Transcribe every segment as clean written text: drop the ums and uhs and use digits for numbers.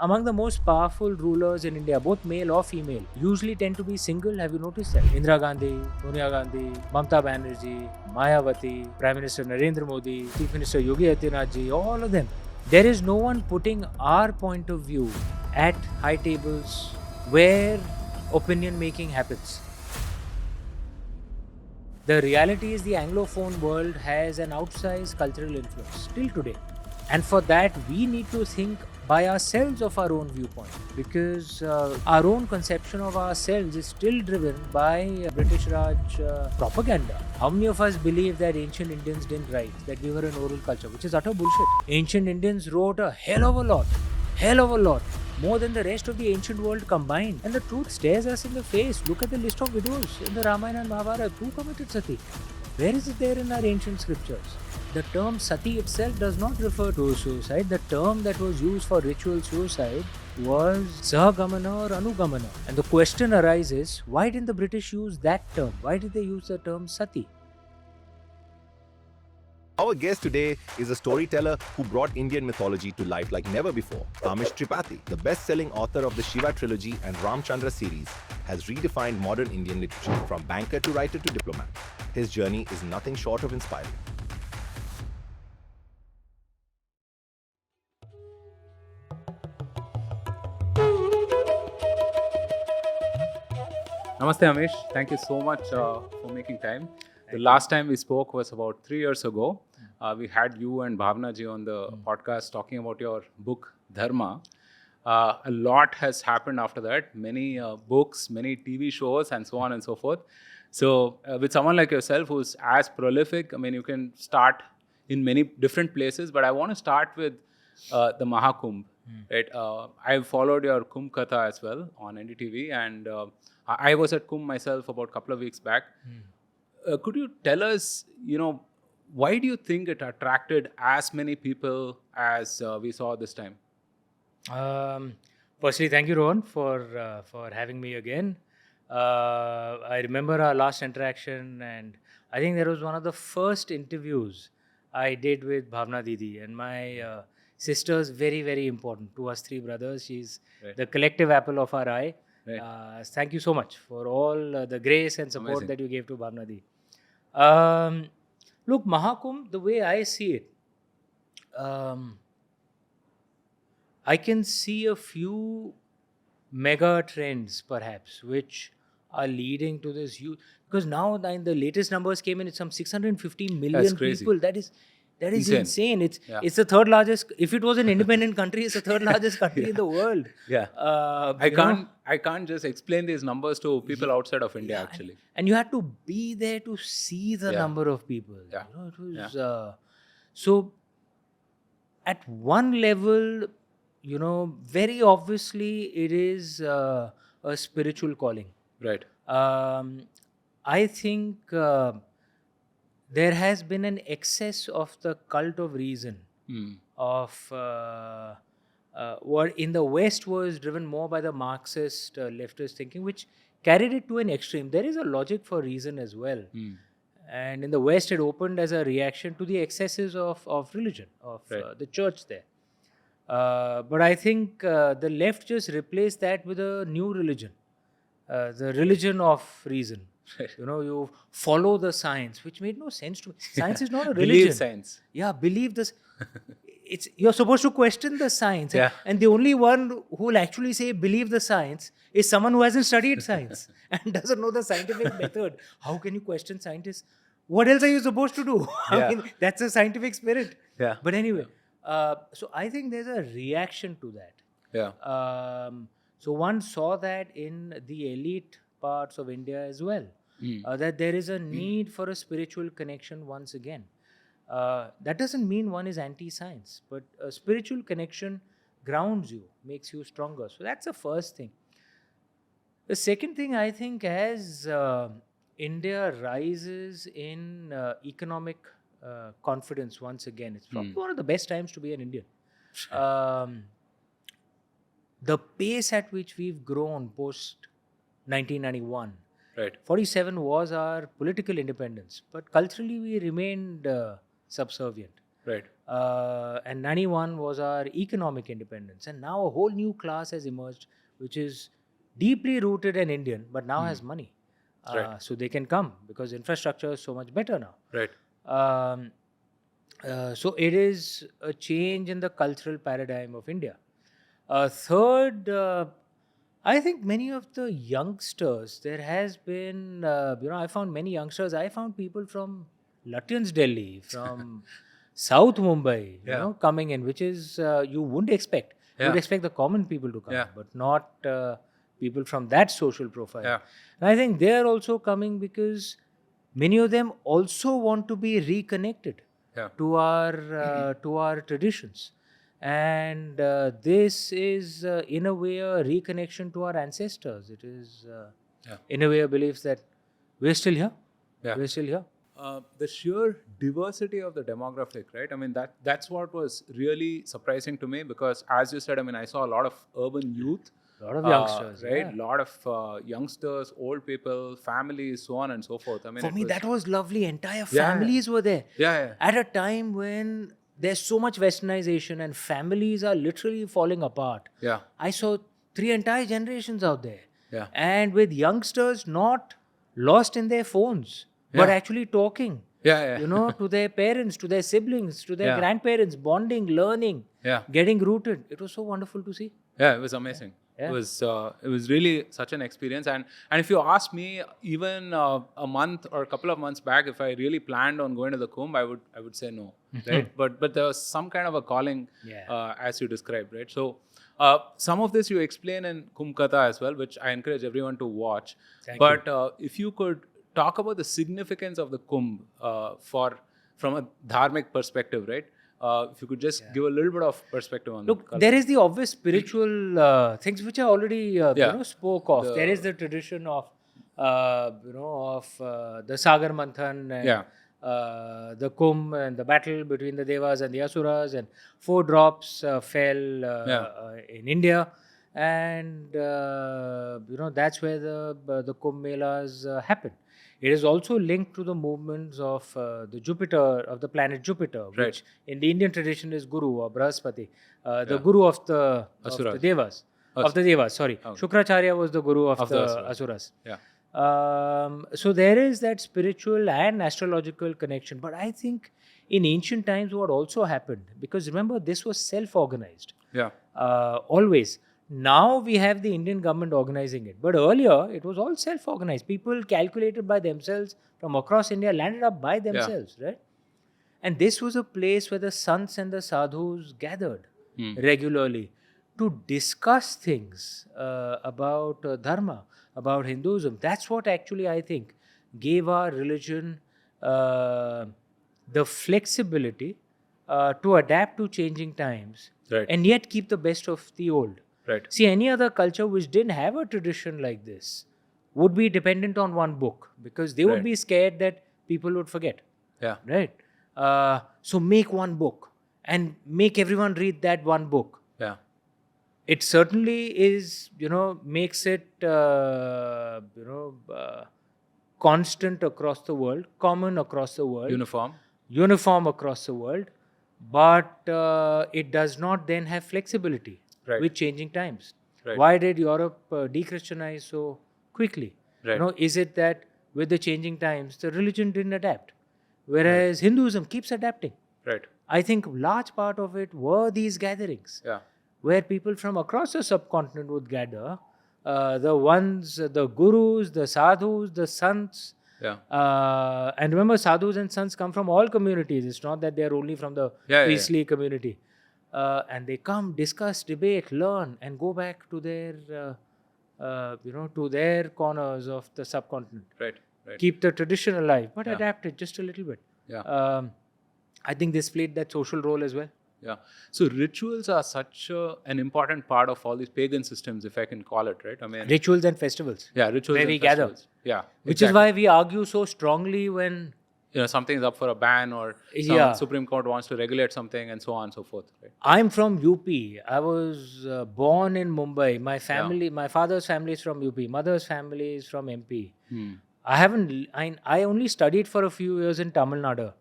Among the most powerful rulers in India, both male or female, usually tend to be single. Have you noticed that? Indira Gandhi, Sonia Gandhi, Mamata Banerjee, Mayawati, Prime Minister Narendra Modi, Chief Minister Yogi Adityanath ji, all of them. There is no one putting our point of view at high tables where opinion making happens. The reality is the Anglophone world has an outsized cultural influence still today. And for that, we need to think by ourselves of our own viewpoint, because our own conception of ourselves is still driven by British Raj propaganda. How many of us believe that ancient Indians didn't write, that we were an oral culture, which is utter bullshit. Ancient Indians wrote a hell of a lot, more than the rest of the ancient world combined. And the truth stares us in the face. Look at the list of widows in the Ramayana and Mahabharata. Who committed sati? Where is it there in our ancient scriptures? The term sati itself does not refer to suicide. The term that was used for ritual suicide was sahagamana or anugamana. And the question arises, why didn't the British use that term? Why did they use the term sati? Our guest today is a storyteller who brought Indian mythology to life like never before. Amish Tripathi, the best-selling author of the Shiva trilogy and Ramchandra series, has redefined modern Indian literature from banker to writer to diplomat. His journey is nothing short of inspiring. Namaste Amish, thank you so much for making time. The last time we spoke was about 3 years ago. We had you and Bhavna ji on the podcast talking about your book Dharma. A lot has happened after that, many books, many TV shows and so on and so forth. So with someone like yourself who's as prolific, I mean you can start in many different places, but I want to start with the Mahakumbh. Right? I've followed your Kumbh Katha as well on NDTV, and I was at Kumbh myself about a couple of weeks back. Could you tell us, why do you think it attracted as many people as we saw this time? Firstly, thank you, Rohan, for having me again. I remember our last interaction, and I think that was one of the first interviews I did with Bhavna Didi, and my sister's very, very important to us three brothers. She's the collective apple of our eye. Right. Thank you so much for all the grace and support that you gave to Bhavna Didi. Look, Mahakumbh, the way I see it, I can see a few mega trends, perhaps, which are leading to this huge. Because now, the latest numbers came in, it's some 650 million people. That is insane. It's the third largest. If it was an independent country, it's the third largest country in the world. Yeah. I can't just explain these numbers to people outside of India, actually. And you had to be there to see the number of people. Yeah. It was so. At one level, very obviously, it is a spiritual calling. Right. I think there has been an excess of the cult of reason of what in the West was driven more by the Marxist leftist thinking, which carried it to an extreme. There is a logic for reason as well. And in the West, it opened as a reaction to the excesses of religion, of the church there. But I think the left just replaced that with a new religion, the religion of reason. You follow the science, which made no sense to me. Science is not a religion. Believe science. Yeah, believe this. You're supposed to question the science. And the only one who will actually say believe the science is someone who hasn't studied science and doesn't know the scientific method. How can you question scientists? What else are you supposed to do? I mean, that's a scientific spirit. Yeah. But anyway, so I think there's a reaction to that. Yeah. So one saw that in the elite parts of India as well, that there is a need for a spiritual connection once again. That doesn't mean one is anti-science, but a spiritual connection grounds you, makes you stronger. So that's the first thing. The second thing, I think, as India rises in economic confidence once again, it's probably one of the best times to be an Indian. The pace at which we've grown post 1991, 47 was our political independence, but culturally we remained subservient. Right. And 91 was our economic independence. And now a whole new class has emerged, which is deeply rooted in Indian, but now has money. Right. So they can come because infrastructure is so much better now. Right. Um, so it is a change in the cultural paradigm of India. Third, I think many of the youngsters, there has been, I found many youngsters, I found people from Lutyens, Delhi, from South Mumbai, coming in, which is, you wouldn't expect. You would expect the common people to come, but not people from that social profile. Yeah. And I think they are also coming because many of them also want to be reconnected to our traditions. And this is in a way a reconnection to our ancestors. It is in a way a belief that we're still here. We're still here. The sheer diversity of the demographic, right? I mean, that's what was really surprising to me because, as you said, I mean, I saw a lot of urban youth. A lot of youngsters, right? A lot of youngsters, old people, families, so on and so forth. I mean, for me, that was lovely. Entire families were there. Yeah. At a time when there's so much westernization and families are literally falling apart. Yeah. I saw 3 entire generations out there. Yeah. And with youngsters not lost in their phones, but actually talking. To their parents, to their siblings, to their grandparents, bonding, learning, getting rooted. It was so wonderful to see. Yeah, it was amazing. Yeah. It was really such an experience. And if you ask me, even a month or a couple of months back, if I really planned on going to the Kumbh, I would say no, right? But there was some kind of a calling, as you described, right? So some of this you explain in Kumbh Katha as well, which I encourage everyone to watch. Thank you. If you could talk about the significance of the Kumbh from a dharmic perspective, right? If you could just give a little bit of perspective on Look, there is the obvious spiritual things which I already spoke of. There is the tradition of the Sagar Manthan and the Kumbh and the battle between the Devas and the Asuras, and 4 drops fell in India, and that's where the Kumbh Melas happen. It is also linked to the movements of the planet Jupiter, which in the Indian tradition is Guru or Brahaspati, the Guru of the Devas. Shukracharya was the Guru of the Asuras. So there is that spiritual and astrological connection. But I think in ancient times what also happened, because remember this was self-organized. Always. Now we have the Indian government organizing it. But earlier, it was all self-organized. People calculated by themselves from across India, landed up by themselves, right? And this was a place where the sants and the sadhus gathered regularly to discuss things about dharma, about Hinduism. That's what actually, I think, gave our religion the flexibility to adapt to changing times and yet keep the best of the old. See, any other culture which didn't have a tradition like this would be dependent on one book because they would be scared that people would forget. So make one book and make everyone read that one book. It certainly is, makes it, constant across the world, common across the world. Uniform across the world. But it does not then have flexibility. With changing times. Why did Europe de-Christianize so quickly? Is it that with the changing times, the religion didn't adapt? Whereas Hinduism keeps adapting. I think large part of it were these gatherings. Where people from across the subcontinent would gather. The gurus, the sadhus, the sants. And remember, sadhus and sants come from all communities. It's not that they're only from the priestly community. And they come, discuss, debate, learn, and go back to their, to their corners of the subcontinent. Keep the tradition alive, but adapt it just a little bit. I think this played that social role as well. So rituals are such an important part of all these pagan systems, if I can call it, right? I mean, rituals and festivals. Rituals where and we festivals. Gather. Which is why we argue so strongly when something is up for a ban or some Supreme Court wants to regulate something and so on and so forth. I'm from UP. I was born in Mumbai. My family, my father's family is from UP. Mother's family is from MP. I only studied for a few years in Tamil Nadu.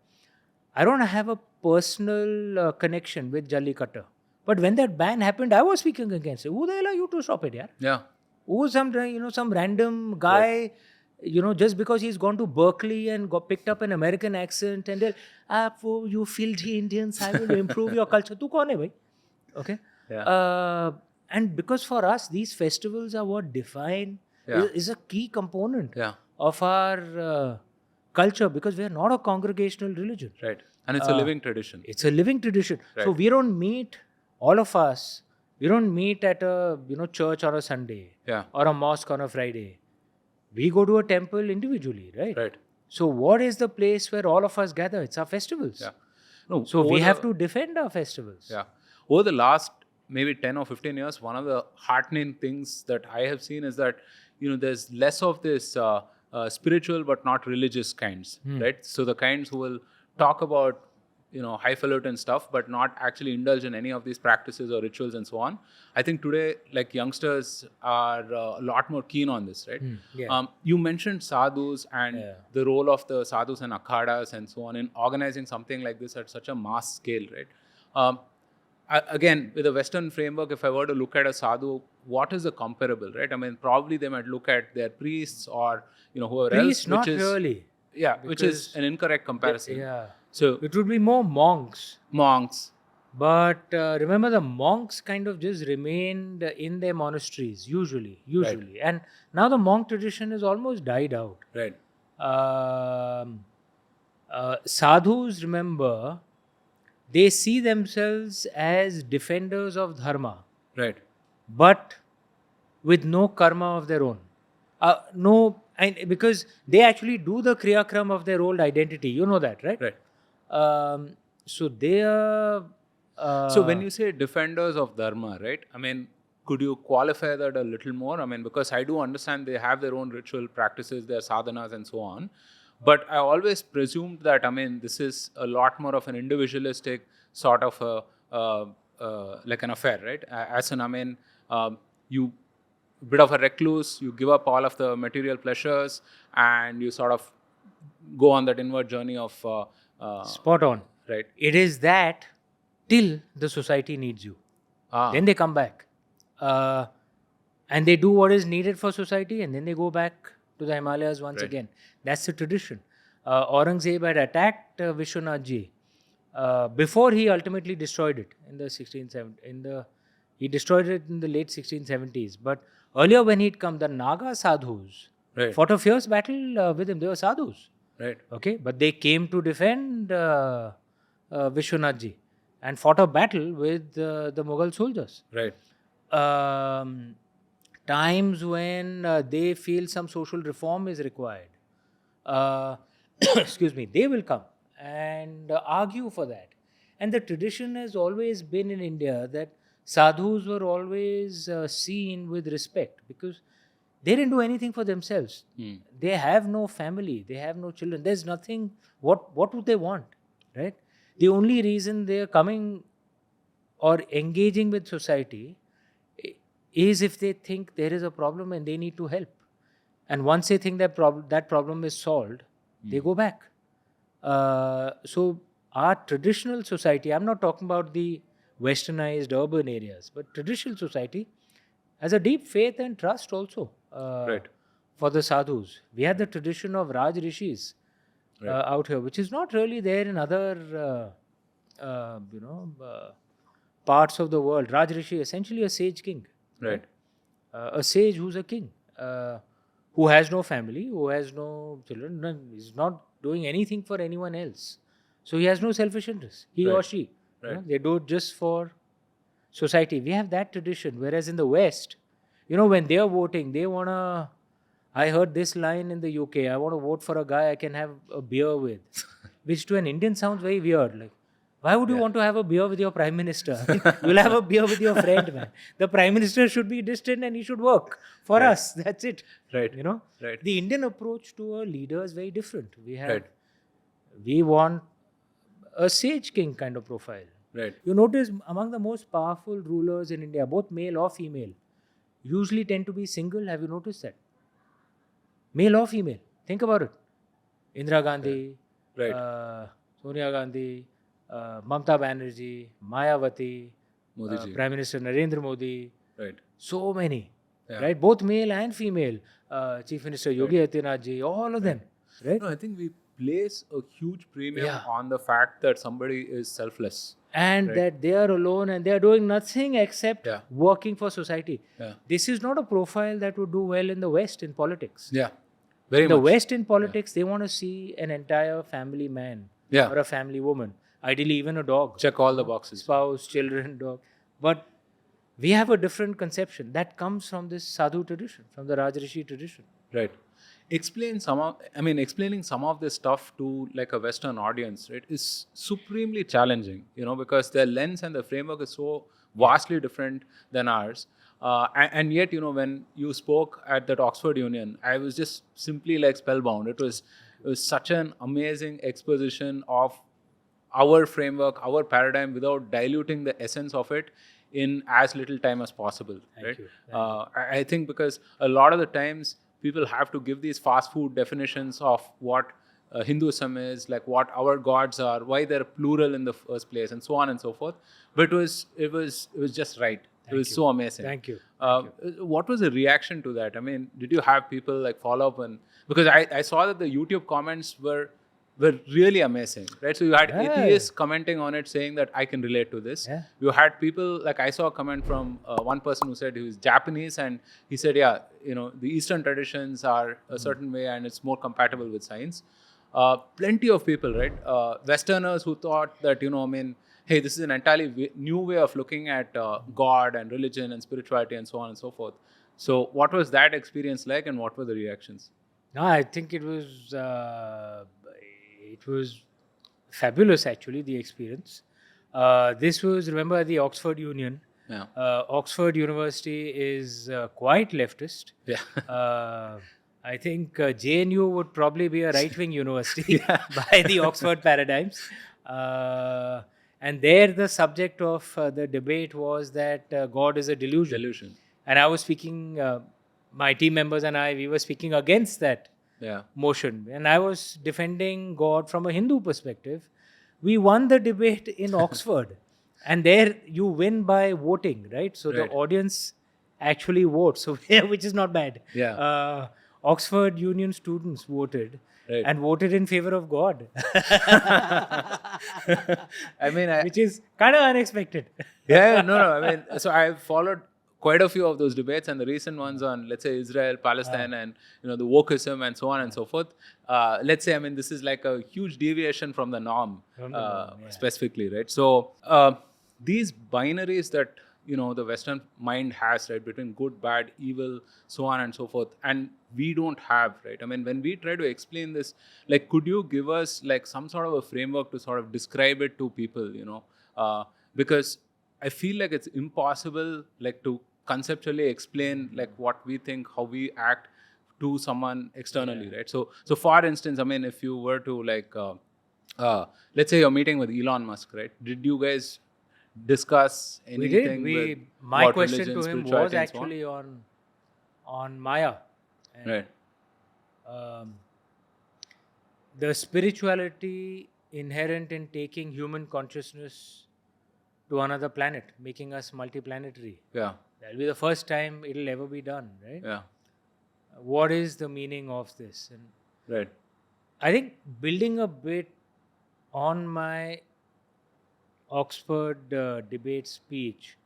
I don't have a personal connection with Jallikattu. But when that ban happened, I was speaking against it. Who the hell are you to stop it, yeah? Yeah. Who some some random guy, just because he's gone to Berkeley and got picked up an American accent and they're, for you filthy Indians, I will improve your culture. Tu kaun hai bhai? Okay. Yeah. And because for us, these festivals are what define is a key component Yeah. of our culture, because we are not a congregational religion. Right. And it's a living tradition. It's a living tradition. Right. So we don't meet, all of us, we don't meet at a church on a Sunday Yeah. or a mosque on a Friday. We go to a temple individually, right? Right. So what is the place where all of us gather? It's our festivals. Yeah. No, So we have to defend our festivals. Yeah. Over the last maybe 10 or 15 years, one of the heartening things that I have seen is that, there's less of this spiritual but not religious kinds, right? So the kinds who will talk about, highfalutin stuff, but not actually indulge in any of these practices or rituals and so on. I think today, like youngsters are a lot more keen on this, right? Yeah. You mentioned sadhus and the role of the sadhus and akhadas and so on in organizing something like this at such a mass scale, right? Again, with a Western framework, if I were to look at a sadhu, what is the comparable, right? I mean, probably they might look at their priests or whoever Priests, else, not really. Yeah, which is an incorrect comparison. Yeah. So It would be more monks. monks, But remember, the monks kind of just remained in their monasteries, usually. And now the monk tradition has almost died out. right? Sadhus, remember, they see themselves as defenders of dharma, Right. but with no karma of their own. Because they actually do the kriyakram of their old identity. You know that, right? Right. So they are. So when you say defenders of dharma, right? I mean, could you qualify that a little more? I mean, because I do understand they have their own ritual practices, their sadhanas and so on. But I always presumed that, I mean, this is a lot more of an individualistic sort of like an affair, right? As in, I mean, you bit of a recluse, you give up all of the material pleasures and you sort of go on that inward journey of... spot on. Right. It is that till the society needs you. Then they come back. And they do what is needed for society and then they go back to the Himalayas once again. That's the tradition. Aurangzeb had attacked Vishwanath ji before he ultimately destroyed it in the 1670s. He destroyed it in the late 1670s. But earlier when he'd come, the Naga Sadhus fought a fierce battle with him. They were Sadhus. Right. Okay, but they came to defend Vishwanath ji and fought a battle with the Mughal soldiers. Right. Times when they feel some social reform is required, excuse me, they will come and argue for that. And the tradition has always been in India that sadhus were always seen with respect because they didn't do anything for themselves. They have no family, they have no children. There's nothing. What would they want, right? The only reason they're coming or engaging with society is if they think there is a problem and they need to help. And once they think that problem is solved, they go back. So our traditional society, I'm not talking about the westernized urban areas, but traditional society has a deep faith and trust also for the sadhus. We had the tradition of Raj Rishis out here, which is not really there in other parts of the world. Raj Rishi, essentially a sage king. Right. A sage who's a king, who has no family, who has no children, is not doing anything for anyone else. So he has no selfish interest, he or she. They do it just for society. We have that tradition. Whereas in the West, when they are voting, they want to... I heard this line in the UK, I want to vote for a guy I can have a beer with. Which to an Indian sounds very weird. Like, why would you want to have a beer with your Prime Minister? You'll have a beer with your friend, man. The Prime Minister should be distant and he should work for us. That's it. Right. Right. The Indian approach to a leader is very different. We want a sage king kind of profile. Right. You notice among the most powerful rulers in India, both male or female, usually tend to be single. Have you noticed that? Male or female. Think about it. Indira Gandhi, Sonia Gandhi, Mamata Banerjee, Mayawati, Modi ji. Prime Minister Narendra Modi. Right. So many, Yeah. right? Both male and female. Chief Minister Yogi Adityanath ji, all of them, right? No, I think we place a huge premium Yeah. on the fact that somebody is selfless. And Right. that they are alone and they are doing nothing except Yeah. working for society. Yeah. This is not a profile that would do well in the West in politics. Yeah. Very In the much. West in politics, they want to see an entire family man Yeah. or a family woman, ideally even a dog, Check all the boxes. spouse, children, dog. But we have a different conception that comes from this sadhu tradition, from the Rajrishi tradition. Right. Explaining some of this stuff to like a Western audience, right, is supremely challenging, because their lens and the framework is so vastly different than ours. And yet, when you spoke at that Oxford Union, I was just simply like spellbound. It was such an amazing exposition of our framework, our paradigm, without diluting the essence of it in as little time as possible. Thank you. I think because a lot of the times people have to give these fast food definitions of what Hinduism is, like what our gods are, why they're plural in the first place, and so on and so forth. But it was just right. It was so amazing. Thank you. What was the reaction to that? I mean, did you have people like follow up? And because I saw that the YouTube comments were really amazing, right? So you had atheists commenting on it, saying that I can relate to this. Yeah. You had people, like I saw a comment from one person who said he was Japanese, and he said, yeah, the Eastern traditions are a certain way and it's more compatible with science. Plenty of people, right? Westerners who thought that, hey, this is an entirely new way of looking at God and religion and spirituality and so on and so forth. So what was that experience like, and what were the reactions? No, I think it was fabulous, actually, the experience. This was, remember, the Oxford Union. Yeah. Oxford University is quite leftist. Yeah. I think JNU would probably be a right-wing university by the Oxford paradigms. And there the subject of the debate was that God is a delusion. And I was speaking, my team members and I, we were speaking against that motion. And I was defending God from a Hindu perspective. We won the debate in Oxford. And there you win by voting, right? So the audience actually votes, so which is not bad. Yeah. Oxford Union students voted and voted in favor of God. I mean, which is kind of unexpected. I mean, so I've followed quite a few of those debates, and the recent ones on, let's say, Israel, Palestine, and the wokeism and so on and so forth. Let's say, I mean, this is like a huge deviation from the norm, specifically, right? So these binaries that the Western mind has, right, between good, bad, evil, so on and so forth, and we don't have, right? I mean, when we try to explain this, like, could you give us like some sort of a framework to sort of describe it to people, because I feel like it's impossible, like, to conceptually explain like what we think, how we act to someone externally, right? So for instance, I mean, if you were to like, let's say you're meeting with Elon Musk, right? Did you guys discuss anything? My question to him was actually on Maya. And, the spirituality inherent in taking human consciousness to another planet, making us multiplanetary. Yeah. That'll be the first time it'll ever be done, right? Yeah. What is the meaning of this? And I think building a bit on my Oxford debate speech,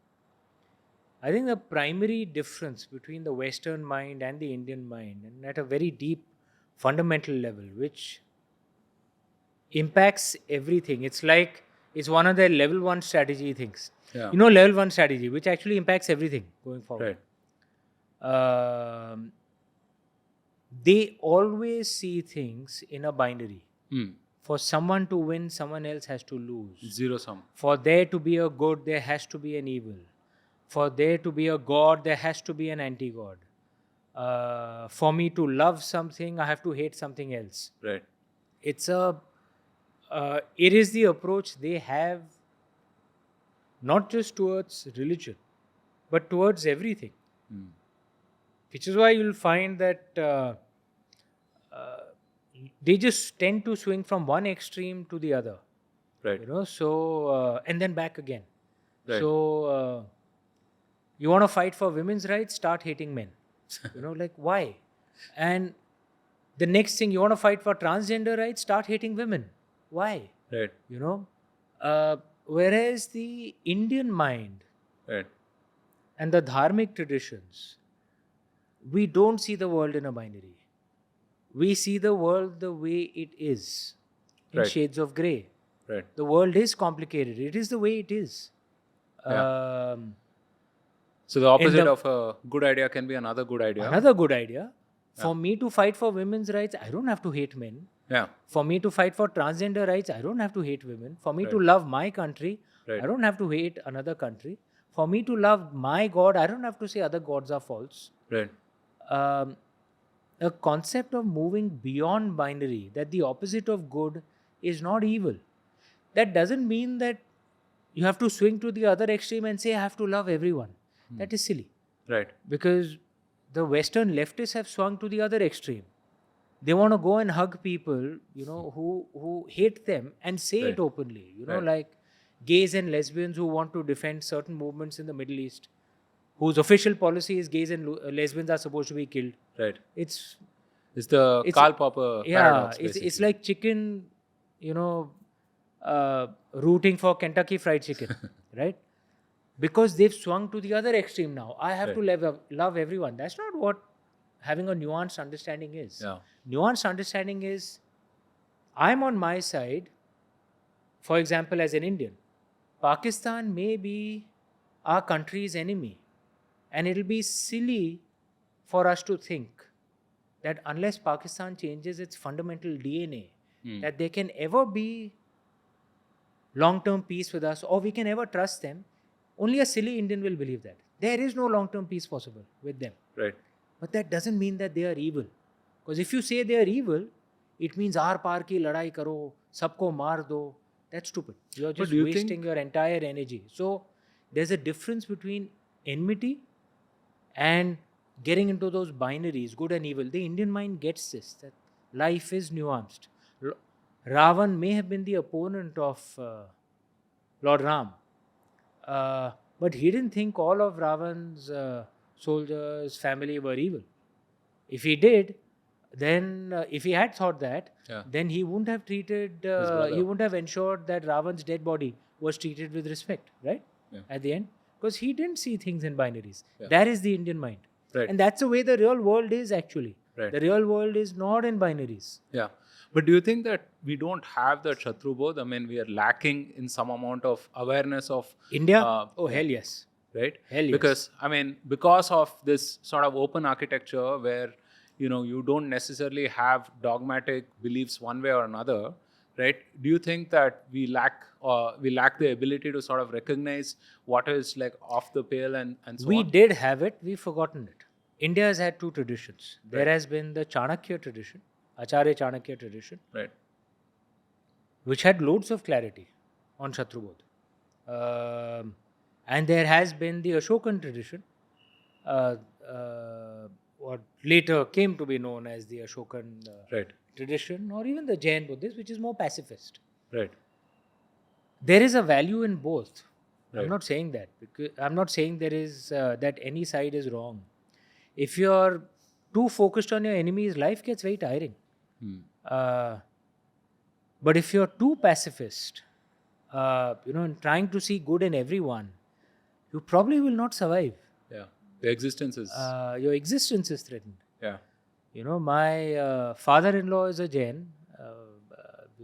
I think the primary difference between the Western mind and the Indian mind, and at a very deep fundamental level, which impacts everything. It's like, it's one of the level 1 strategy things. Yeah. Level 1 strategy, which actually impacts everything going forward. They always see things in a binary. For someone to win, someone else has to lose. Zero sum. For there to be a good, there has to be an evil. For there to be a God, there has to be an anti-God. For me to love something, I have to hate something else. Right. It is the approach they have, not just towards religion, but towards everything. Which is why you'll find that they just tend to swing from one extreme to the other. Right. You know, so and then back again. Right. So you want to fight for women's rights, start hating men. You know, like why? And the next thing, you want to fight for transgender rights, start hating women. Why? Right. You know, whereas the Indian mind Right. and the dharmic traditions, we don't see the world in a binary. We see the world the way it is, in Right. shades of grey. Right. The world is complicated. It is the way it is. Yeah. So the opposite of a good idea can be another good idea. Another good idea. For me to fight for women's rights, I don't have to hate men. Yeah. For me to fight for transgender rights, I don't have to hate women. For me to Right. love my country, Right. I don't have to hate another country. For me to love my God, I don't have to say other gods are false. Right. A concept of moving beyond binary, that the opposite of good is not evil. That doesn't mean that you have to swing to the other extreme and say, I have to love everyone. That is silly. Right. Because the Western leftists have swung to the other extreme. They want to go and hug people, you know, who hate them and say it Right. openly. You know, Right. like gays and lesbians who want to defend certain movements in the Middle East, whose official policy is gays and lesbians are supposed to be killed. Right. It's It's the Karl Popper paradox. it's like chicken, you know, rooting for Kentucky Fried Chicken, right? Because they've swung to the other extreme now. I have to love everyone. That's not what having a nuanced understanding is. Yeah. Nuanced understanding is, I'm on my side, for example, as an Indian. Pakistan may be our country's enemy. And it'll be silly for us to think that unless Pakistan changes its fundamental DNA, that there can ever be long-term peace with us, or we can ever trust them. Only a silly Indian will believe that. There is no long-term peace possible with them. Right. But that doesn't mean that they are evil. Because if you say they are evil, it means aar paar ki ladai karo, sabko maar do. That's stupid. You're just wasting your entire energy. So there's a difference between enmity and getting into those binaries, good and evil. The Indian mind gets this, that life is nuanced. Ravan may have been the opponent of Lord Ram, but he didn't think all of Ravan's soldiers, family were evil. If he did, then if he had thought that, then he wouldn't have treated, he wouldn't have ensured that Ravan's dead body was treated with respect, right? Yeah. At the end. Because he didn't see things in binaries. Yeah. That is the Indian mind. Right. And that's the way the real world is actually. Right. The real world is not in binaries. Yeah. But do you think that we don't have that Shatrubodh? I mean, we are lacking in some amount of awareness of India? Hell yes. Right? Hell yes. Because, I mean, because of this sort of open architecture where, you know, you don't necessarily have dogmatic beliefs one way or another, right? Do you think that we lack the ability to sort of recognize what is like off the pale and so on? We did have it, we've forgotten it. India has had two traditions. There has been the Chanakya tradition, Acharya Chanakya tradition, right, which had loads of clarity on Shatrubodh. And there has been the Ashokan tradition, what later came to be known as the Ashokan tradition, or even the Jain Buddhist, which is more pacifist. Right. There is a value in both. Right. I'm not saying that. Because I'm not saying there is that any side is wrong. If you're too focused on your enemy's life, gets very tiring. But if you're too pacifist, and trying to see good in everyone, you probably will not survive. Yeah. The existence is... your existence is threatened. Yeah. My father-in-law is a Jain,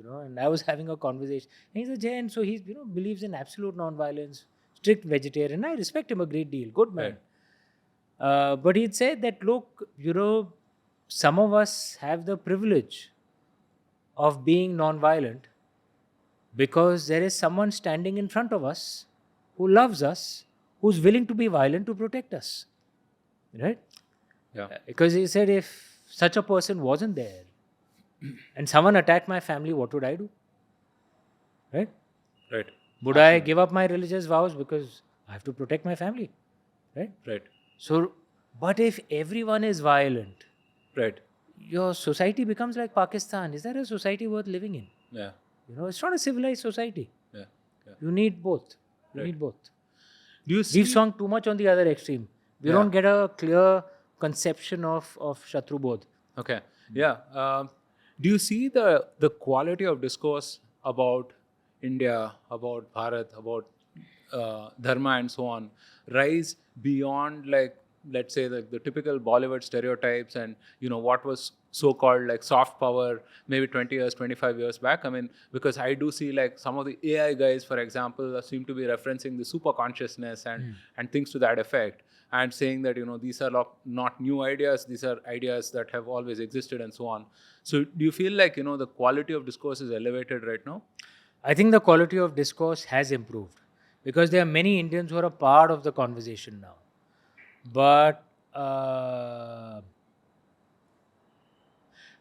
and I was having a conversation. And he's a Jain, so he, believes in absolute non-violence, strict vegetarian. I respect him a great deal. Good man. Right. But he'd said that, look, some of us have the privilege of being non-violent because there is someone standing in front of us who loves us, who's willing to be violent to protect us. Right? Yeah. Because he said, if such a person wasn't there and someone attacked my family, what would I do? Right? Right. Would I give up my religious vows because I have to protect my family? Right? Right. So, but if everyone is violent, right, your society becomes like Pakistan. Is that a society worth living in? Yeah. It's not a civilized society. Yeah. Yeah. You need both. You Right. need both. Do you see? We've swung too much on the other extreme. We Yeah. don't get a clear conception of Shatru Bodh. Okay. Yeah. Do you see the quality of discourse about India, about Bharat, about dharma and so on rise beyond, like, let's say, the typical Bollywood stereotypes and what was so-called like soft power maybe 20 years, 25 years back? I mean, because I do see like some of the AI guys, for example, seem to be referencing the super consciousness and things to that effect, and saying that these are not new ideas, these are ideas that have always existed and so on. So do you feel like the quality of discourse is elevated right now? I think the quality of discourse has improved because there are many Indians who are a part of the conversation now. But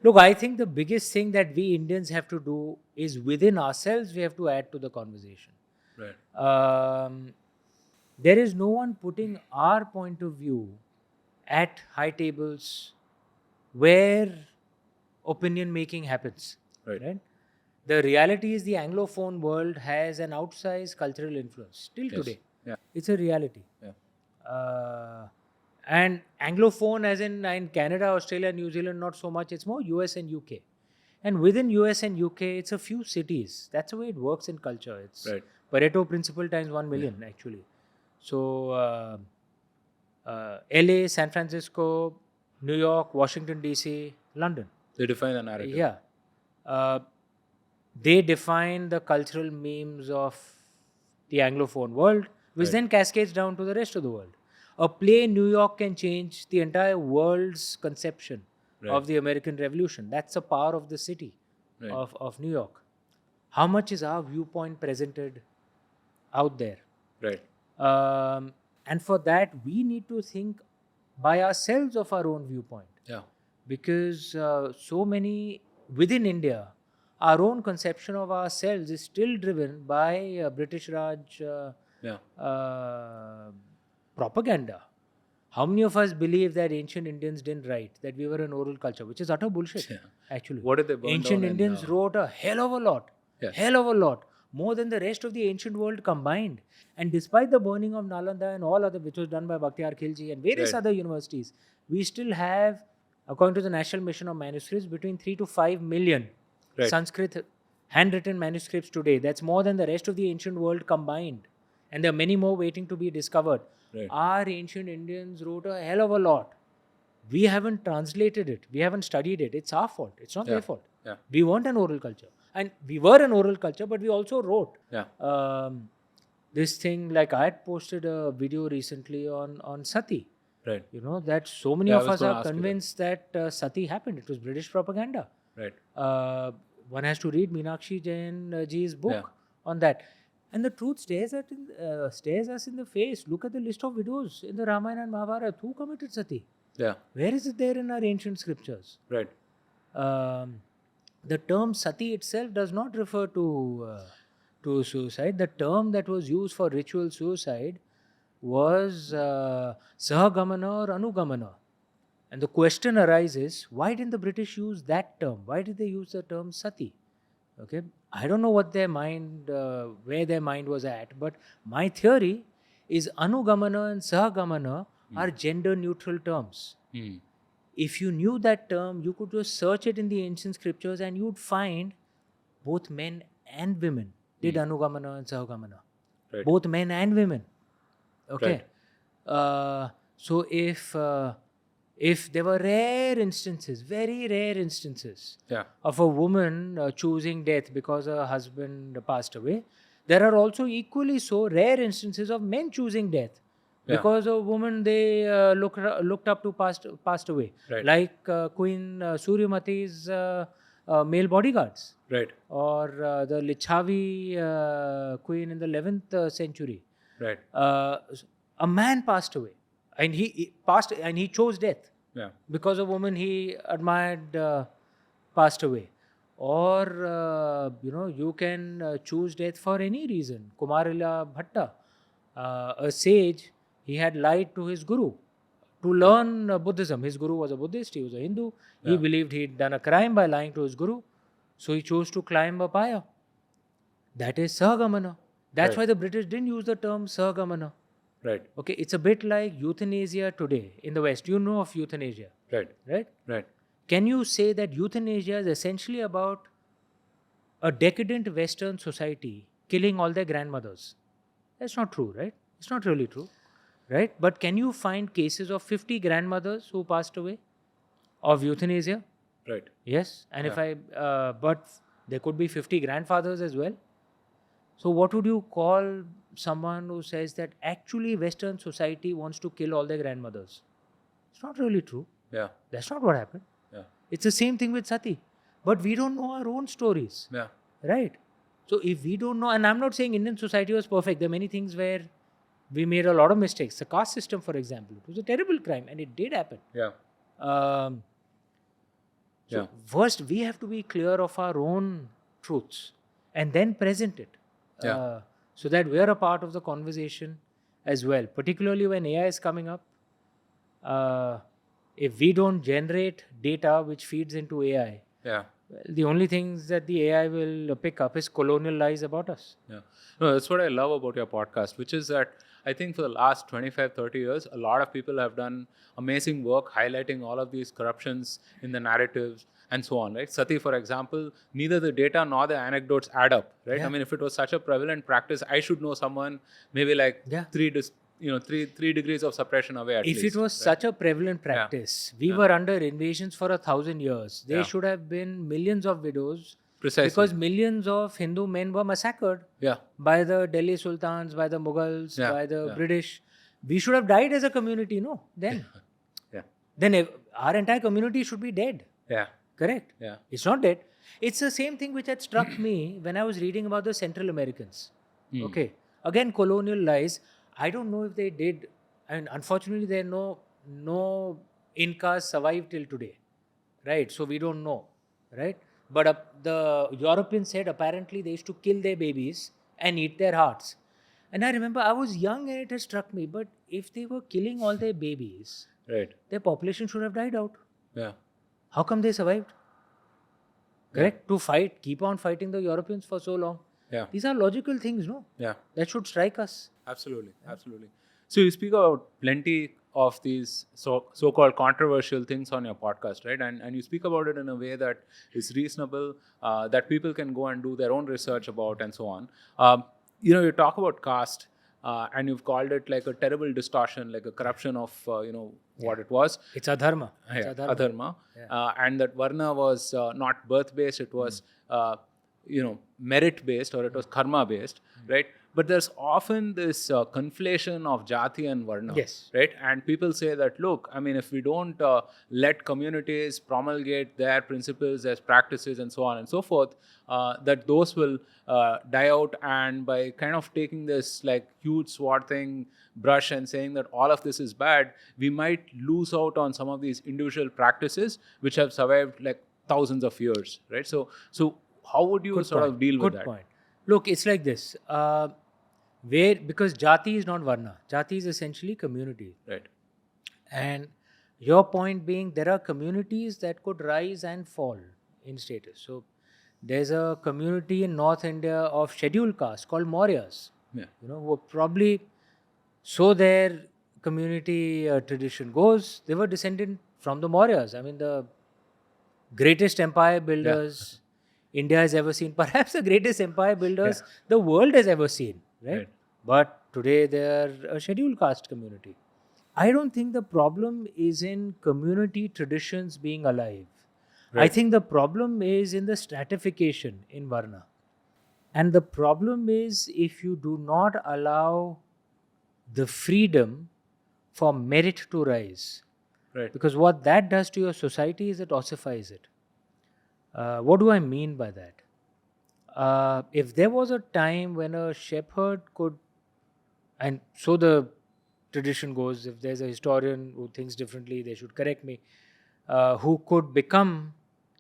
look, I think the biggest thing that we Indians have to do is within ourselves, we have to add to the conversation. Right. There is no one putting our point of view at high tables where opinion making happens. Right. The reality is the Anglophone world has an outsized cultural influence till Yes. today. Yeah. It's a reality. Yeah. And Anglophone, as in Canada, Australia, New Zealand, not so much. It's more US and UK. And within US and UK, it's a few cities. That's the way it works in culture. It's Right. Pareto principle times 1 million, actually. So, LA, San Francisco, New York, Washington, DC, London. They define the narrative. Yeah. They define the cultural memes of the Anglophone world, which Right. then cascades down to the rest of the world. A play in New York can change the entire world's conception Right. of the American Revolution. That's the power of the city Right. of New York. How much is our viewpoint presented out there? Right. And for that, we need to think by ourselves of our own viewpoint. Yeah. Because so many within India, our own conception of ourselves is still driven by British Raj Yeah. propaganda. How many of us believe that ancient Indians didn't write, that we were an oral culture, which is utter bullshit, Yeah. actually. What did they burn Ancient down in, Indians wrote a hell of a lot. Yeah. Hell of a lot. More than the rest of the ancient world combined. And despite the burning of Nalanda and all other, which was done by Bakhtiyar Khilji and various Right. other universities, we still have, according to the National Mission of Manuscripts, between 3 to 5 million Right. Sanskrit handwritten manuscripts today. That's more than the rest of the ancient world combined. And there are many more waiting to be discovered. Right. Our ancient Indians wrote a hell of a lot. We haven't translated it. We haven't studied it. It's our fault. It's not Yeah. their fault. Yeah. We weren't an oral culture. And we were an oral culture, but we also wrote. Yeah. This thing, like I had posted a video recently on Sati. Right. That so many Yeah, I of was us gonna are ask you that. convinced that Sati happened. It was British propaganda. Right. One has to read Meenakshi Jain ji's book Yeah. on that. And the truth stares us in the face. Look at the list of widows in the Ramayana and Mahabharata. Who committed Sati? Yeah. Where is it there in our ancient scriptures? Right. The term Sati itself does not refer to suicide. The term that was used for ritual suicide was Sahagamana or Anugamana. And the question arises, why didn't the British use that term? Why did they use the term Sati? Okay, I don't know what their mind, where their mind was at, but my theory is Anugamana and Sahagamana are gender neutral terms. If you knew that term, you could just search it in the ancient scriptures and you'd find both men and women did Anugamana and Sahagamana. Right. Both men and women. Okay. So if there were rare instances, very rare instances Yeah. of a woman choosing death because her husband passed away, there are also equally so rare instances of men choosing death because a woman they looked up to passed away, Right. like Queen Suryamati's male bodyguards, Right. or the Lichavi queen in the 11th century. Right. A man passed away, and he passed, and he chose death Yeah. because a woman he admired passed away. Or you can choose death for any reason. Kumarila Bhatta, a sage, he had lied to his guru to learn Buddhism. His guru was a Buddhist, he was a Hindu. He believed he'd done a crime by lying to his guru. So he chose to climb a pyre. That is Sahagamana. That's why the British didn't use the term Sahagamana. Right. Okay, it's a bit like euthanasia today in the West. You know of euthanasia, Right. right? Right. Can you say that euthanasia is essentially about a decadent Western society killing all their grandmothers? That's not true, right? It's not really true, right? But can you find cases of 50 grandmothers who passed away of euthanasia? Right. Yes. And but there could be 50 grandfathers as well. So what would you call someone who says that actually Western society wants to kill all their grandmothers? It's not really true. Yeah. That's not what happened. Yeah. It's the same thing with Sati. But we don't know our own stories. Yeah. Right? So if we don't know, and I'm not saying Indian society was perfect. There are many things where we made a lot of mistakes. The caste system, for example, it was a terrible crime and it did happen. Yeah. So first we have to be clear of our own truths and then present it. So that we are a part of the conversation as well. Particularly when AI is coming up. If we don't generate data which feeds into AI, the only things that the AI will pick up is colonial lies about us. Yeah. No, that's what I love about your podcast, which is that I think for the last 25, 30 years, a lot of people have done amazing work highlighting all of these corruptions in the narratives and so on, right? Sati, for example, neither the data nor the anecdotes add up, right? I mean, if it was such a prevalent practice, I should know someone maybe like three degrees of suppression away at least. If it was such a prevalent practice, we were under invasions for 1,000 years. There should have been millions of widows. Precisely. Because millions of Hindu men were massacred by the Delhi Sultans, by the Mughals, by the British. We should have died as a community, no? Then. Then our entire community should be dead. Yeah. Correct? Yeah. It's not dead. It's the same thing which had struck me when I was reading about the Central Americans. Okay. Again, colonial lies. I don't know if they did. And unfortunately, there are no Incas survived till today. Right? So we don't know. Right? But the Europeans said apparently they used to kill their babies and eat their hearts. And I remember I was young and it had struck me. But if they were killing all their babies, their population should have died out. Yeah. How come they survived? Correct? To fight, keep on fighting the Europeans for so long. Yeah. These are logical things, no? Yeah. That should strike us. Absolutely. Absolutely. So you speak about plenty of these so-called controversial things on your podcast, right? And you speak about it in a way that is reasonable, that people can go and do their own research about and so on. You talk about caste, and you've called it like a terrible distortion, like a corruption of, what it was. It's adharma. Adharma. Yeah. And that varna was not birth-based, it was, merit-based, or it was karma-based, right? But there's often this conflation of jati and varna, right? And people say that, look, I mean, if we don't let communities promulgate their principles as practices and so on and so forth, that those will die out. And by kind of taking this like huge swathing brush and saying that all of this is bad, we might lose out on some of these individual practices which have survived like thousands of years, right? So how would you of deal with that? Good point. Look, it's like this. Because jati is not varna. Jati is essentially community. Right. And your point being, there are communities that could rise and fall in status. So there's a community in North India of scheduled caste called Mauryas. Yeah. Who are probably, so their community tradition goes, they were descended from the Mauryas. I mean, the greatest empire builders India has ever seen, perhaps the greatest empire builders the world has ever seen, right? But today they are a scheduled caste community. I don't think the problem is in community traditions being alive. Right. I think the problem is in the stratification in Varna. And the problem is if you do not allow the freedom for merit to rise. Right. Because what that does to your society is it ossifies it. What do I mean by that? If there was a time when a shepherd could, and so the tradition goes, if there's a historian who thinks differently, they should correct me, who could become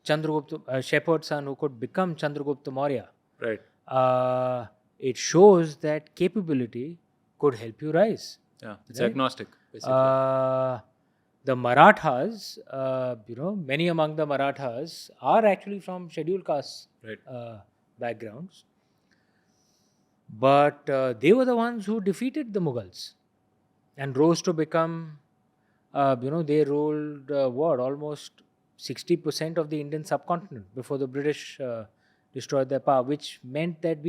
Chandragupta, shepherd's son who could become Chandragupta Maurya. Right. It shows that capability could help you rise. Yeah, it's agnostic, basically. the Marathas, many among the Marathas are actually from scheduled caste Right. backgrounds. But they were the ones who defeated the Mughals and rose to become, they ruled almost 60% of the Indian subcontinent before the British destroyed their power, which meant that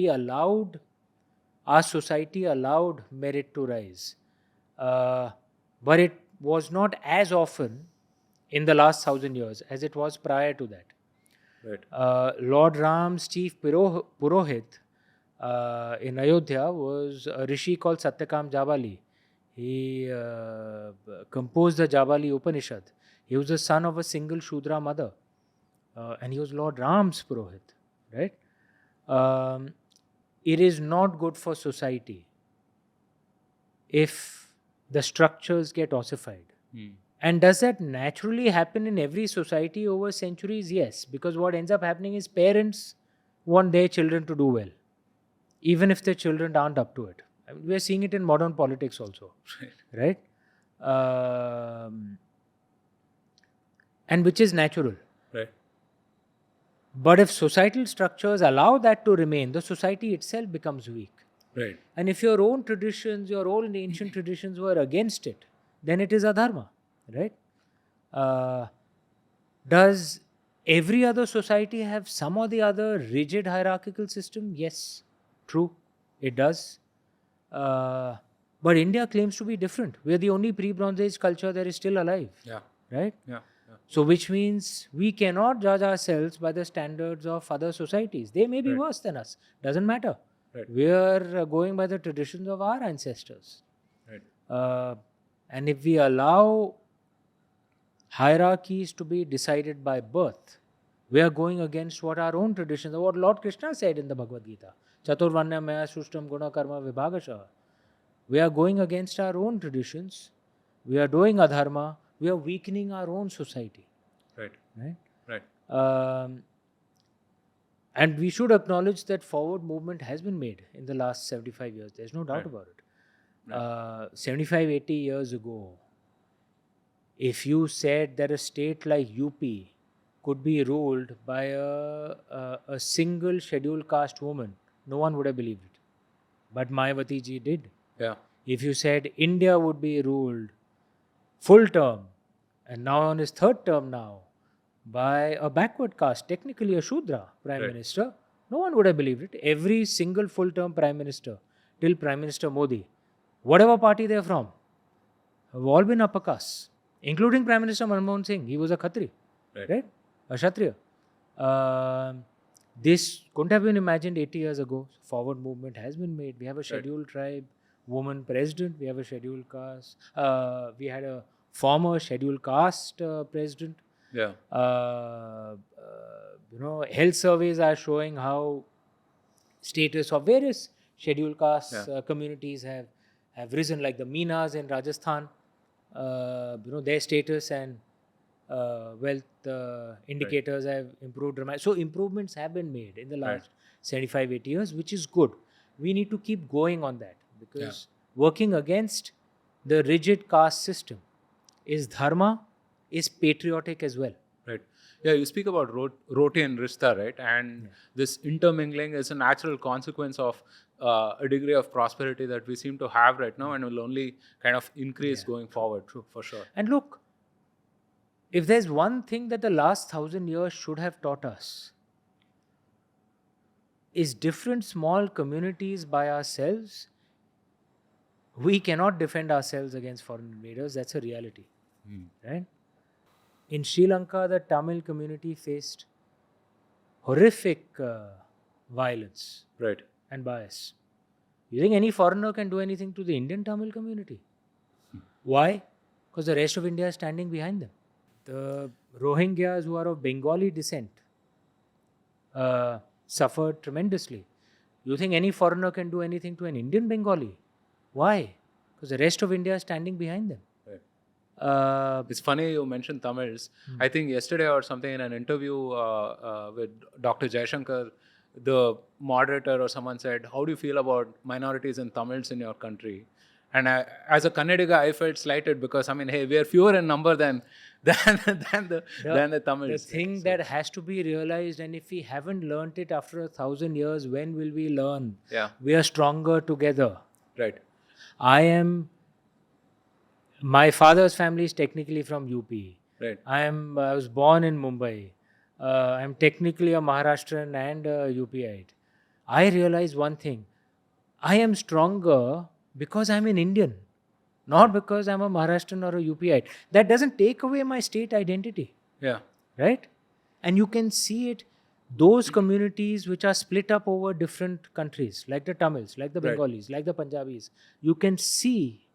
our society allowed merit to rise. But it was not as often in the last 1,000 years as it was prior to that. Right. Lord Ram's chief Purohit in Ayodhya was a rishi called Satyakam Jabali. He composed the Jabali Upanishad. He was the son of a single Shudra mother. And he was Lord Ram's Purohit. Right? It is not good for society if the structures get ossified. And does that naturally happen in every society over centuries? Yes, because what ends up happening is parents want their children to do well, even if their children aren't up to it. I mean, we are seeing it in modern politics also, right? And which is natural. Right. But if societal structures allow that to remain, the society itself becomes weak. Right. And if your own traditions, your own ancient traditions were against it, then it is adharma, right? Does every other society have some or the other rigid hierarchical system? Yes, true, it does. But India claims to be different. We are the only pre-Bronze Age culture that is still alive, Yeah. right? Yeah. So which means we cannot judge ourselves by the standards of other societies. They may be Right. worse than us. Doesn't matter. Right. We are going by the traditions of our ancestors. Right. And if we allow hierarchies to be decided by birth, we are going against what our own traditions, what Lord Krishna said in the Bhagavad Gita. Chaturvanya maya sushtam guna karma vibhagasha. We are going against our own traditions. We are doing adharma. We are weakening our own society. Right. Right? Right. And we should acknowledge that forward movement has been made in the last 75 years. There's no doubt Right. about it. 75, 80 years ago, if you said that a state like UP could be ruled by a single scheduled caste woman, no one would have believed it. But Mayawati ji did. Yeah. If you said India would be ruled full term, and now on his third term now, by a backward caste, technically a Shudra Prime Right. Minister, no one would have believed it. Every single full term Prime Minister, till Prime Minister Modi, whatever party they're from, have all been upper castes, including Prime Minister Manmohan Singh. He was a Khatri, right? A Kshatriya. This couldn't have been imagined 80 years ago. Forward movement has been made. We have a scheduled tribe, woman president. We have a scheduled caste. We had a former scheduled caste president. Yeah. Health surveys are showing how status of various scheduled caste communities have risen, like the Meenas in Rajasthan. Their status and wealth indicators have improved dramatically. So improvements have been made in the last 75, 80 years, which is good. We need to keep going on that, because working against the rigid caste system is dharma, is patriotic as well. Right. Yeah, you speak about roti and rishta, right? And this intermingling is a natural consequence of a degree of prosperity that we seem to have right now, and will only kind of increase going forward. True, for sure. And look, if there's one thing that the last 1,000 years should have taught us, is different small communities by ourselves, we cannot defend ourselves against foreign invaders. That's a reality, right? In Sri Lanka, the Tamil community faced horrific violence and bias. You think any foreigner can do anything to the Indian Tamil community? Why? Because the rest of India is standing behind them. The Rohingyas, who are of Bengali descent, suffered tremendously. You think any foreigner can do anything to an Indian Bengali? Why? Because the rest of India is standing behind them. It's funny you mentioned Tamils. I think yesterday or something in an interview with Dr. Jaishankar, the moderator or someone said, "How do you feel about minorities and Tamils in your country?" And as a Kannadiga, I felt slighted because, I mean, hey, we are fewer in number than the Tamils. The thing that has to be realized, and if we haven't learnt it after 1,000 years, when will we learn? Yeah. We are stronger together. Right. My father's family is technically from UP. Right. I was born in Mumbai. I'm technically a Maharashtrian and a UPite. I realize one thing. I am stronger because I'm an Indian, not because I'm a Maharashtrian or a UPite. That doesn't take away my state identity, Yeah. right? And you can see it, those communities which are split up over different countries, like the Tamils, like the Right. Bengalis, like the Punjabis, you can see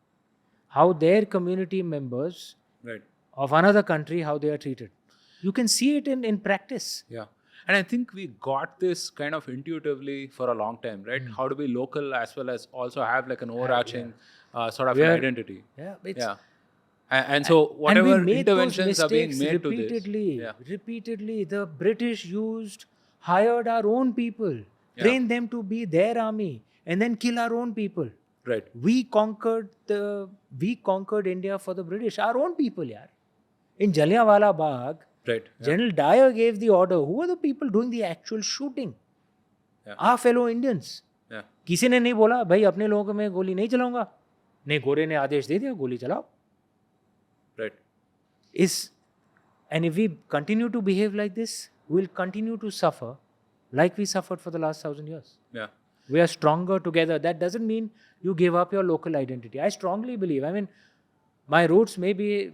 how their community members Right. of another country, how they are treated. You can see it in practice. Yeah. And I think we got this kind of intuitively for a long time, right? How to be local as well as also have like an overarching sort of an identity. Yeah, Yeah. And so and whatever we made those interventions are being mistakes made to repeatedly. this. Yeah. Repeatedly, the British hired our own people, trained them to be their army, and then kill our own people. Right. We conquered India for the British, our own people, yaar. In Jallianwala Bagh, Right. Yeah. General Dyer gave the order. Who were the people doing the actual shooting? Yeah. Our fellow Indians. Yeah. किसी ने नहीं बोला भाई अपने लोगों को मैं गोली नहीं चलाऊंगा. नहीं, गोरे ने आदेश दे दिया गोली चलाओ. Right. And if we continue to behave like this, we'll continue to suffer like we suffered for the last 1,000 years. Yeah. We are stronger together. That doesn't mean you give up your local identity. I strongly believe. I mean, my roots may be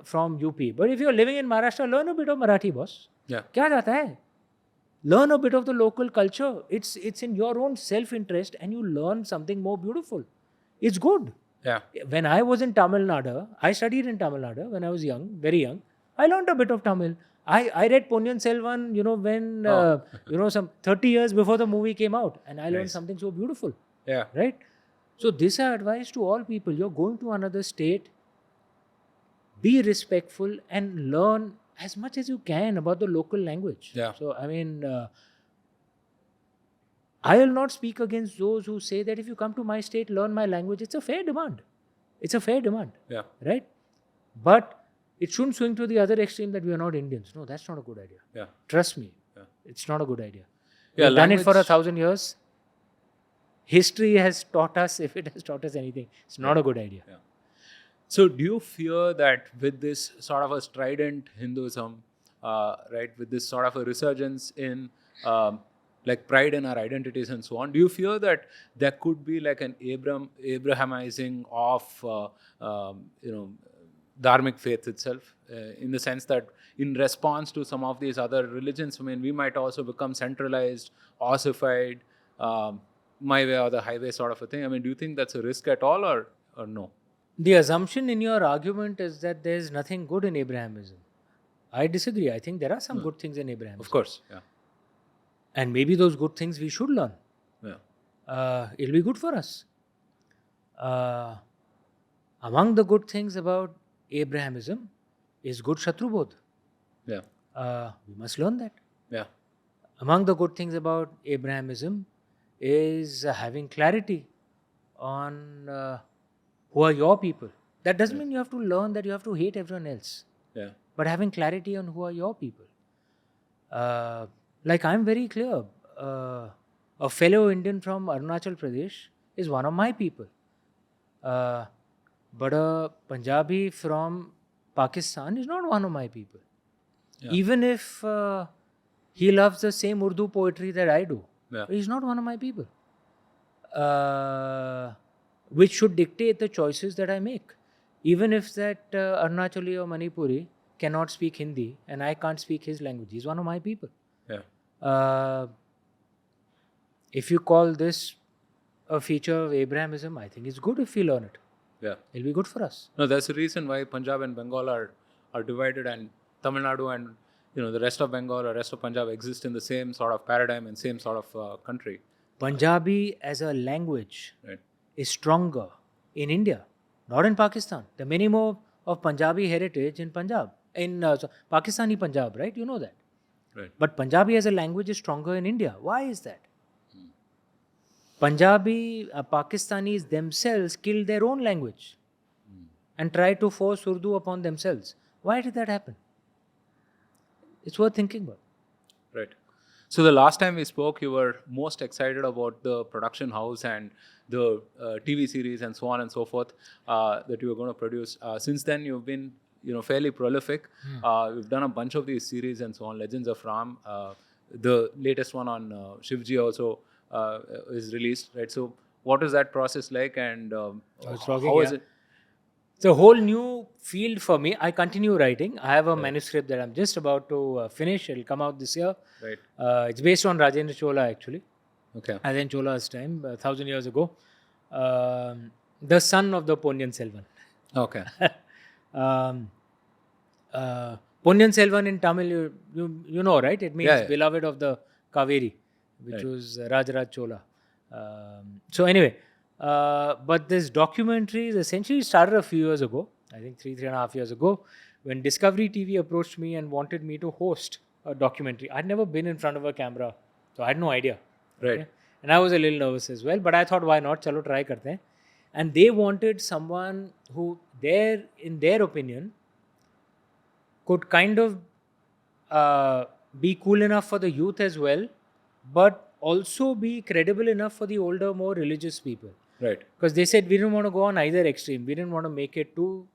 from UP, but if you're living in Maharashtra, learn a bit of Marathi, boss. Yeah. क्या जाता है? Learn a bit of the local culture. It's in your own self-interest, and you learn something more beautiful. It's good. Yeah. When I was in Tamil Nadu, I studied in Tamil Nadu when I was young, very young. I learned a bit of Tamil. I read Ponniyin Selvan, when, some 30 years before the movie came out, and I learned something so beautiful. Yeah. Right? So this is advice to all people. You're going to another state, be respectful and learn as much as you can about the local language. Yeah. So, I mean, I will not speak against those who say that if you come to my state, learn my language. It's a fair demand. It's a fair demand. Yeah. Right? But it shouldn't swing to the other extreme that we are not Indians. No, that's not a good idea. Yeah. Trust me. Yeah. It's not a good idea. Yeah, We've done it for language- 1,000 years. History has taught us, if it has taught us anything, it's not a good idea. Yeah. So do you fear that with this sort of a strident Hinduism, right, with this sort of a resurgence in like pride in our identities and so on, do you fear that there could be like an Abrahamizing of, dharmic faith itself, in the sense that in response to some of these other religions, I mean, we might also become centralized, ossified, my way or the highway sort of a thing? I mean, do you think that's a risk at all or no? The assumption in your argument is that there is nothing good in Abrahamism. I disagree. I think there are some good things in Abrahamism. Of course, yeah. And maybe those good things we should learn. Yeah. It'll be good for us. Among the good things about Abrahamism is good Shatrubodh. Yeah. We must learn that. Yeah. Among the good things about Abrahamism is having clarity on who are your people. That doesn't mean you have to learn that you have to hate everyone else. Yeah. But having clarity on who are your people. Like I'm very clear, a fellow Indian from Arunachal Pradesh is one of my people. But a Punjabi from Pakistan is not one of my people. Yeah. Even if he loves the same Urdu poetry that I do, Yeah. he's not one of my people. Which should dictate the choices that I make. Even if that Arunachali or Manipuri cannot speak Hindi and I can't speak his language, he's one of my people. Yeah. If you call this a feature of Abrahamism, I think it's good if we learn it. Yeah. It'll be good for us. No, that's the reason why Punjab and Bengal are divided, and Tamil Nadu and the rest of Bengal or rest of Punjab exist in the same sort of paradigm and same sort of country. Punjabi as a language Right. is stronger in India, not in Pakistan. There are many more of Punjabi heritage in Punjab, in Pakistani Punjab, right? You know that. Right. But Punjabi as a language is stronger in India. Why is that? Punjabi, Pakistanis themselves killed their own language and tried to force Urdu upon themselves. Why did that happen? It's worth thinking about. Right. So the last time we spoke, you were most excited about the production house and the TV series and so on and so forth that you were going to produce. Since then, you've been fairly prolific. You've done a bunch of these series and so on. Legends of Ram, the latest one on Shivji also is released, right? So what is that process like, and how is it? It's a whole new field for me. I continue writing. I have a manuscript that I'm just about to finish. It'll come out this year. Right. It's based on Rajendra Chola, actually. Okay. Rajendra Chola's time, 1,000 years ago. The son of the Ponniyin Selvan. Okay. Ponniyin Selvan in Tamil, you know, right? It means Yeah. beloved of the Kaveri, which Right. was Rajaraj Chola. So anyway, but this documentary is essentially started a few years ago, I think 3.5 years ago, when Discovery TV approached me and wanted me to host a documentary. I'd never been in front of a camera, so I had no idea. Right. Okay? And I was a little nervous as well, but I thought, why not? Chalo, try karte hain. And they wanted someone who, in their opinion, could kind of be cool enough for the youth as well, but also be credible enough for the older, more religious people. Right. Because they said we didn't want to go on either extreme. We didn't want to make it too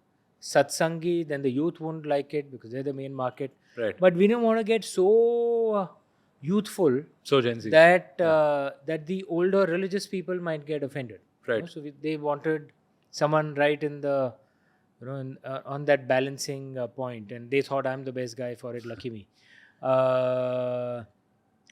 satsangi, then the youth won't like it because they're the main market. Right. But we didn't want to get so youthful So Gen Z. that that the older religious people might get offended. Right. So they wanted someone right in the, on that balancing point, and they thought I'm the best guy for it. Lucky me.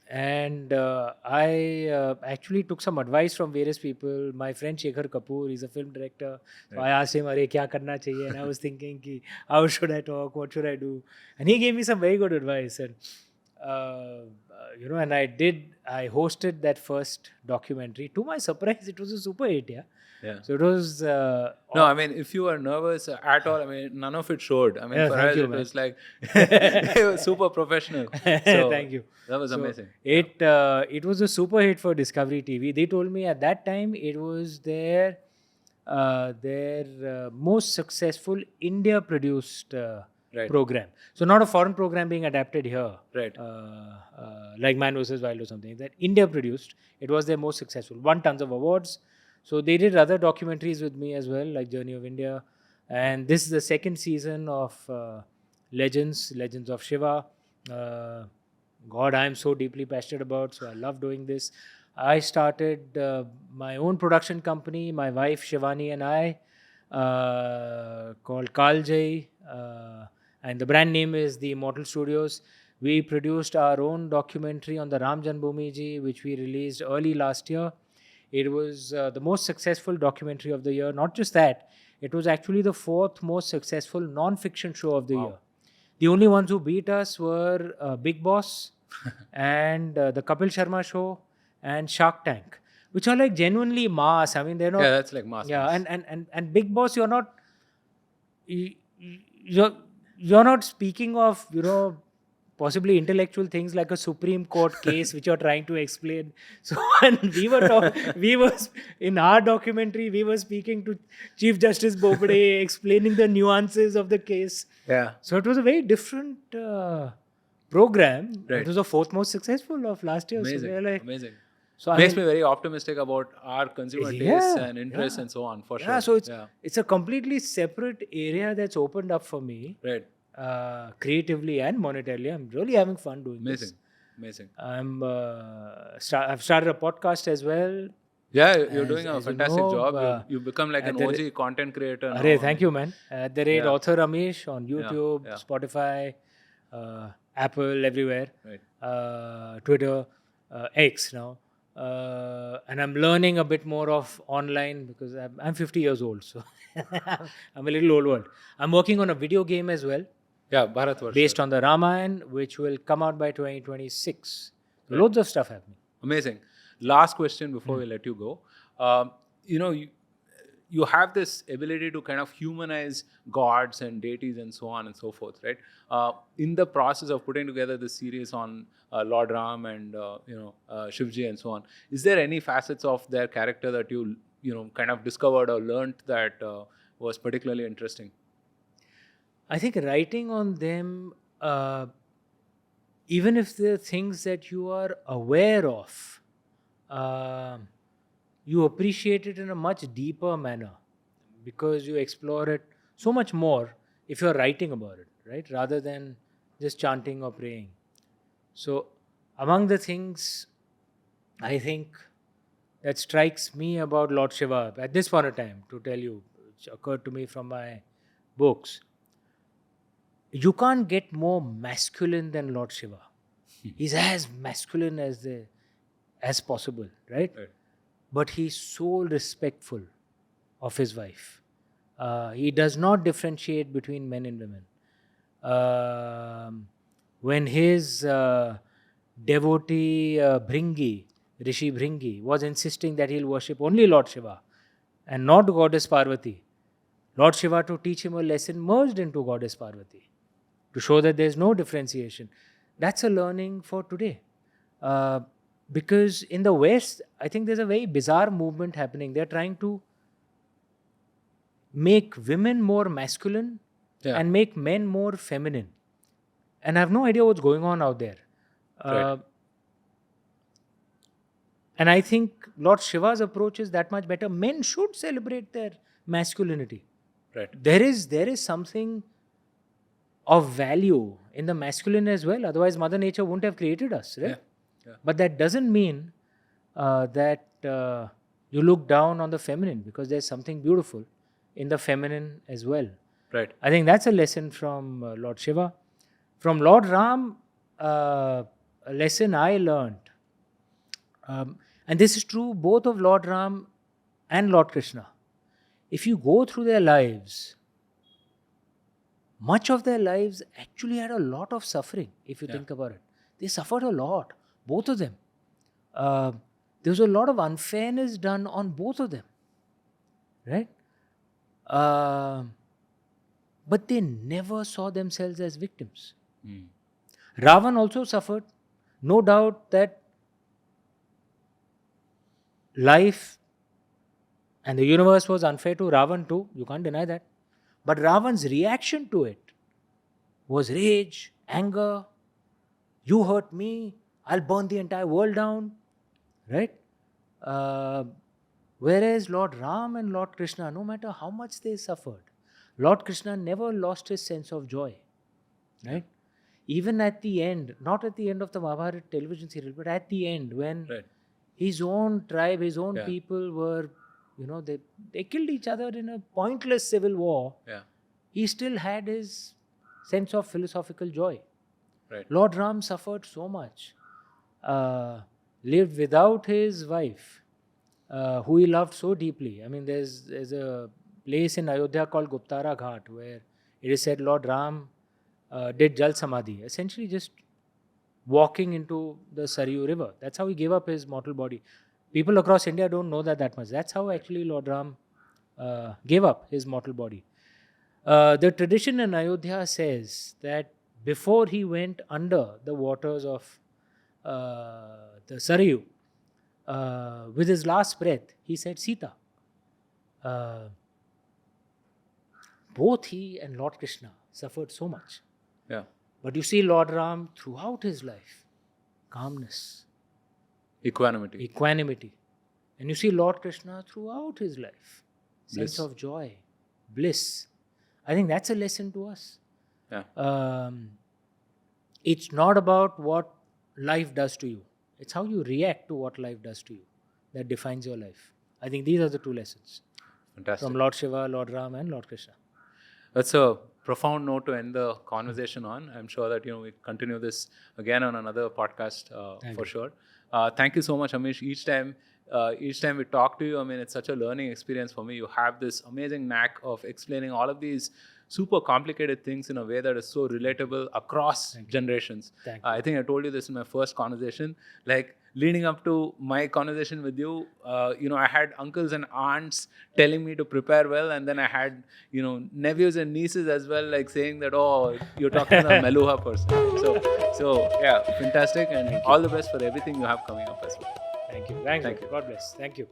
And I actually took some advice from various people. My friend Shekhar Kapoor, he's a film director. So I asked him, "Arey, kya karna chahiye?" And I was thinking, ki, how should I talk? What should I do? And he gave me some very good advice. And and I hosted that first documentary. To my surprise, it was a super hit. Yeah. So it was. No, I mean, if you were nervous at all, I mean, none of it showed. I mean, Yeah, for thank us, you, it man. was like, it was super professional. So Thank you. That was So amazing. It was a super hit for Discovery TV. They told me at that time it was their most successful India produced Right. program. So not a foreign program being adapted here, Right. like Man vs. Wild or something. That India produced. It was their most successful. Won tons of awards. So they did other documentaries with me as well, like Journey of India. And this is the second season of Legends of Shiva. God, I am so deeply passionate about, so I love doing this. I started my own production company, my wife Shivani and I, called Kaljai, and the brand name is the Immortal Studios. We produced our own documentary on the Ram Janmabhoomi Ji, which we released early last year. It was the most successful documentary of the year. Not just that, it was actually the fourth most successful non-fiction show of the year. The only ones who beat us were Big Boss and the Kapil Sharma show and Shark Tank, which are like genuinely mass. I mean, they're not. Yeah, that's like mass. Yeah, and Big Boss, you're not. You're not speaking of possibly intellectual things like a Supreme Court case which you're trying to explain. So when we were in our documentary, we were speaking to Chief Justice Bobde, explaining the nuances of the case. Yeah. So it was a very different program. Right. It was the fourth most successful of last year. Amazing. So we were like, Amazing. so Makes me very optimistic about our consumer tastes and interests and so on, for sure. Yeah, so it's a completely separate area that's opened up for me. Right. Creatively and monetarily. I'm really having fun doing this. Amazing. I've started a podcast as well. Yeah, you're doing a as you fantastic know, job. You've become like an the OG content creator now. Arey, thank you, man. At the rate Author Amish on YouTube, yeah. Spotify, Apple, everywhere. Right. Twitter, X now. And I'm learning a bit more of online because I'm 50 years old, so I'm a little old world. I'm working on a video game as well. Yeah, Bharatvarsha. Based on the Ramayana, which will come out by 2026. Right. Loads of stuff happening. Amazing. Last question before we let you go. you have this ability to kind of humanize gods and deities and so on and so forth, right? In the process of putting together this series on Lord Ram and Shivji and so on, is there any facets of their character that you kind of discovered or learned that was particularly interesting? I think writing on them, even if they're things that you are aware of, uh, you appreciate it in a much deeper manner because you explore it so much more if you're writing about it, right? Rather than just chanting or praying. So, among the things I think that strikes me about Lord Shiva at this point of time, to tell you, which occurred to me from my books, you can't get more masculine than Lord Shiva. He's as masculine as possible, right? Right. But he's so respectful of his wife. He does not differentiate between men and women. When his devotee Rishi Bhringi, was insisting that he'll worship only Lord Shiva and not Goddess Parvati, Lord Shiva, to teach him a lesson, merged into Goddess Parvati to show that there's no differentiation. That's a learning for today. Because in the West, I think there's a very bizarre movement happening. They're trying to make women more masculine and make men more feminine. And I have no idea what's going on out there. Right. And I think Lord Shiva's approach is that much better. Men should celebrate their masculinity. Right. There is something of value in the masculine as well. Otherwise, Mother Nature wouldn't have created us, right? Yeah. But that doesn't mean that you look down on the feminine, because there's something beautiful in the feminine as well. Right. I think that's a lesson from Lord Shiva. From Lord Ram, a lesson I learned, and this is true both of Lord Ram and Lord Krishna. If you go through their lives, much of their lives actually had a lot of suffering, if you think about it. They suffered a lot, both of them. There was a lot of unfairness done on both of them, right? But they never saw themselves as victims. Ravan also suffered. No doubt that life and the universe was unfair to Ravan too. You can't deny that. But Ravan's reaction to it was rage, anger. You hurt me, I'll burn the entire world down. Right? Whereas Lord Ram and Lord Krishna, no matter how much they suffered, Lord Krishna never lost his sense of joy. Right? Even at the end, not at the end of the Mahabharata television serial, but at the end, when his own tribe, his own people were, they killed each other in a pointless civil war, he still had his sense of philosophical joy. Right. Lord Ram suffered so much, lived without his wife, who he loved so deeply. I mean, there's a place in Ayodhya called Guptara Ghat where it is said Lord Ram did Jal Samadhi, essentially just walking into the Saryu river. That's how he gave up his mortal body. People across India don't know that much. That's how actually Lord Ram gave up his mortal body. The tradition in Ayodhya says that before he went under the waters of the Saryu, with his last breath, he said, Sita. Both he and Lord Krishna suffered so much. Yeah. But you see Lord Ram throughout his life, calmness, equanimity. And you see Lord Krishna throughout his life, sense of joy, bliss. I think that's a lesson to us. Yeah. It's not about what life does to you. It's how you react to what life does to you that defines your life. I think these are the two lessons. Fantastic. From Lord Shiva, Lord Ram and Lord Krishna. That's a profound note to end the conversation on. I'm sure that we continue this again on another podcast for sure. Thank you so much, Amish. Each time Each time we talk to you, I mean, it's such a learning experience for me. You have this amazing knack of explaining all of these super complicated things in a way that is so relatable across generations. Thank you. I think I told you this in my first conversation. Like, leading up to my conversation with you, I had uncles and aunts telling me to prepare well, and then I had, nephews and nieces as well, like saying that, oh, you're talking to a Meluha person. So yeah, fantastic, and all the best for everything you have coming up as well. Thank you. Thank you. Thank you. God bless. Thank you.